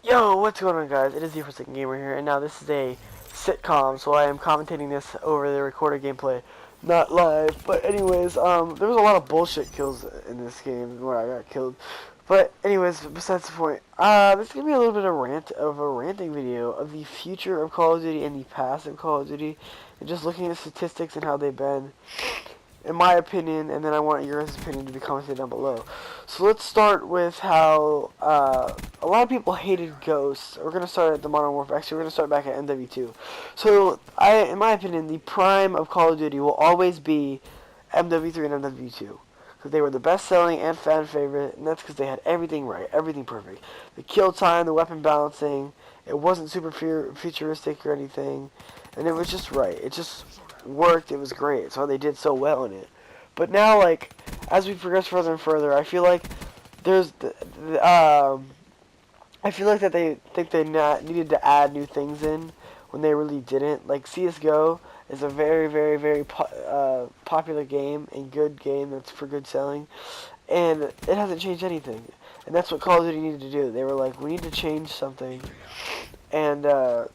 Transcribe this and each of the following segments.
Yo, what's going on, guys? It is the Forsaken Gamer here, and now this is a sitcom, so I am commentating this over the recorded gameplay, not live. But anyways, there was a lot of bullshit kills in this game where I got killed. But anyways, besides the point, this is gonna be a little bit of a ranting video of the future of Call of Duty and the past of Call of Duty, and just looking at statistics and how they've been, in my opinion, and then I want your guys' opinion to be commented down below. So let's start with how a lot of people hated Ghosts. We're gonna start at the Modern Warfare. Actually, we're gonna start back at MW2. So, in my opinion, the prime of Call of Duty will always be MW3 and MW2, because they were the best-selling and fan favorite, and that's because they had everything right, everything perfect. The kill time, the weapon balancing, it wasn't super futuristic or anything, and it was just right. It just worked. It was great. It's why they did so well in it. But now, like, as we progress further and further, I feel like there's I feel like that they think they needed to add new things in when they really didn't. Like CS:GO is a very, very, very popular game and good game that's for good selling, and it hasn't changed anything. And that's what Call of Duty needed to do. They were like, we need to change something, and to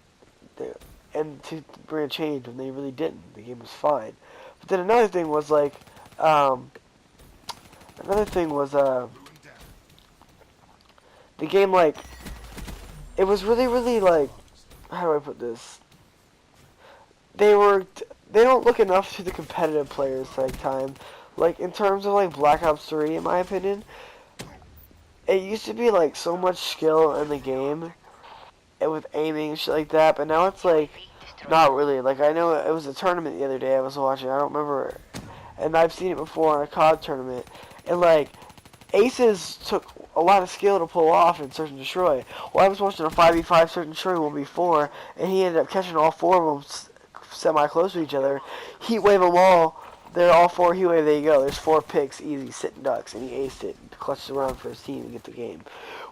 bring a change when they really didn't. The game was fine. But then another thing was like, the game, like, it was really, really, like, how do I put this? They don't look enough to the competitive players like time. Like, in terms of, like, Black Ops 3, in my opinion, it used to be, like, so much skill in the game, and with aiming and shit like that, but now it's, like, not really. Like, I know it was a tournament the other day I was watching, I don't remember, and I've seen it before in a CoD tournament, and, like, aces took a lot of skill to pull off in Search and Destroy. Well, I was watching a 5v5 Search and Destroy 1v4, and he ended up catching all four of them semi-close to each other. Heat wave them all. They're all four heat wave. There you go. There's 4 picks, easy, sitting ducks, and he aced it, clutched around for his team to get the game.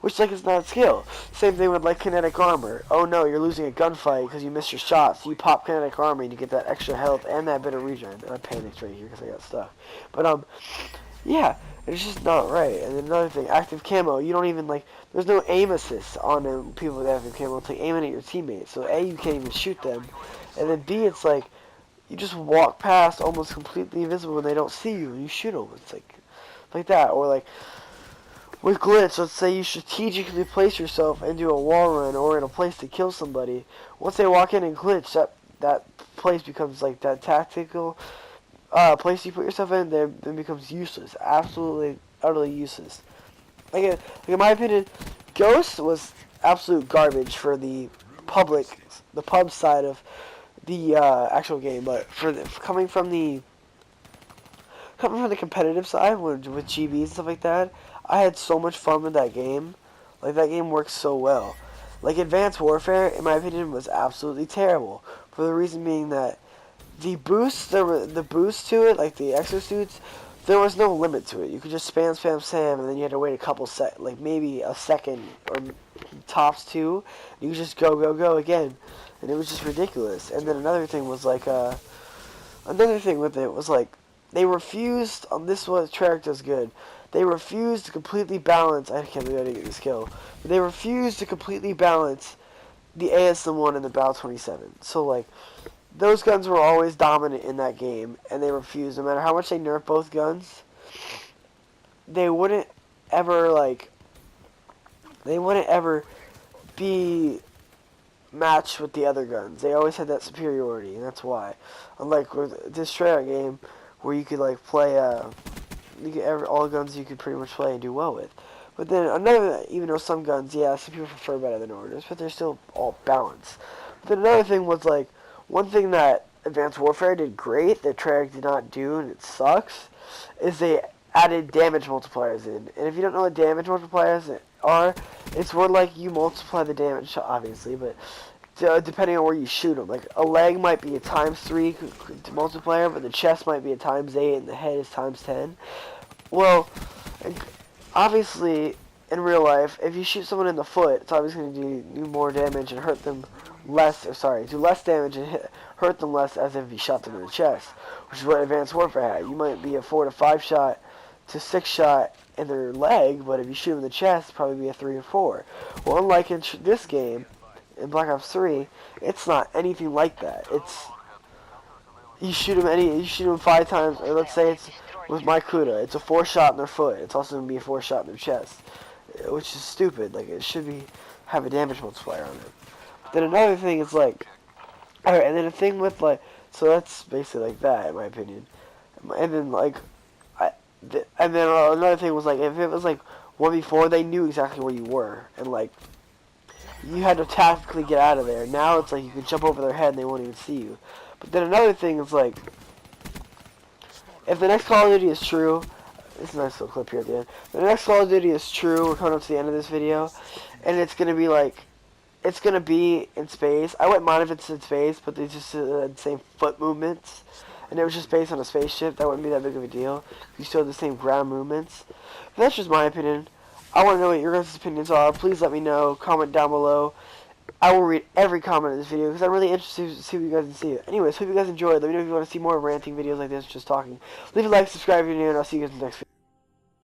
Which, like, is not skill. Same thing with, like, kinetic armor. Oh no, you're losing a gunfight because you missed your shot, so you pop kinetic armor and you get that extra health and that bit of regen. And I panicked right here because I got stuck. But yeah, it's just not right. And then another thing, active camo. You don't even, like, there's no aim assist on people with active camo. It's like aiming at your teammates. So A, you can't even shoot them, and then B, it's like you just walk past almost completely invisible when they don't see you and you shoot them. It's like that. Or like with glitch, let's say you strategically place yourself into a wall run or in a place to kill somebody. Once they walk in and glitch, that place becomes like that tactical place you put yourself in, then becomes useless. Absolutely, utterly useless. Like in my opinion, Ghost was absolute garbage for the pub side of the actual game. But coming from the competitive side with GBs and stuff like that, I had so much fun with that game. Like, that game works so well. Like, Advanced Warfare, in my opinion, was absolutely terrible. For the reason being that the boost to it, like the exosuits, there was no limit to it. You could just spam, and then you had to wait a couple like maybe a second or tops 2. You could just go again, and it was just ridiculous. And then another thing was like, another thing with it was like, they refused, this was Treyarch does good, they refused to completely balance, I can't believe I didn't get this kill, but they refused to completely balance the ASM-1 and the BAL-27. So like, those guns were always dominant in that game, and they refused, no matter how much they nerfed both guns, they wouldn't ever, like, be matched with the other guns. They always had that superiority, and that's why. Unlike with this Treyarch game, where you could like play all guns you could pretty much play and do well with. But then another, even though some guns, yeah, some people prefer better than others, but they're still all balanced. But then another thing was like, one thing that Advanced Warfare did great that Treyarch did not do, and it sucks, is they added damage multipliers in. And if you don't know what damage multipliers are, it's where like you multiply the damage, obviously, but depending on where you shoot them. Like, a leg might be a ×3 multiplier, but the chest might be a ×8, and the head is ×10. Well, obviously, in real life, if you shoot someone in the foot, it's obviously going to do more damage and hurt them less, do less damage and hurt them less as if you shot them in the chest, which is what Advanced Warfare had. You might be a 4 to 5 shot to 6 shot in their leg, but if you shoot them in the chest, it'd probably be a 3 or 4. Well, unlike in this game, in Black Ops 3, it's not anything like that. It's you shoot them 5 times, or let's say it's with my CUDA, it's a 4 shot in their foot. It's also gonna be a 4 shot in their chest, which is stupid. Like it should have a damage multiplier on it. But then another thing is like, alright, and then a thing with like, so that's basically like that in my opinion. And then like, another thing was like, if it was like 1v4, they knew exactly where you were, and like you had to tactically get out of there. Now it's like you can jump over their head and they won't even see you. But then another thing is like, if the next Call of Duty is true, this is a nice little clip here at the end. The next Call of Duty is true. We're coming up to the end of this video, and it's gonna be like, it's gonna be in space. I wouldn't mind if it's in space, but they just had the same foot movements, and it was just based on a spaceship. That wouldn't be that big of a deal. You still have the same ground movements. But that's just my opinion. I want to know what your guys' opinions are. Please let me know. Comment down below. I will read every comment in this video because I'm really interested to see what you guys can see. Anyways, hope you guys enjoyed. Let me know if you want to see more ranting videos like this, just talking. Leave a like, subscribe if you're new, and I'll see you guys in the next video.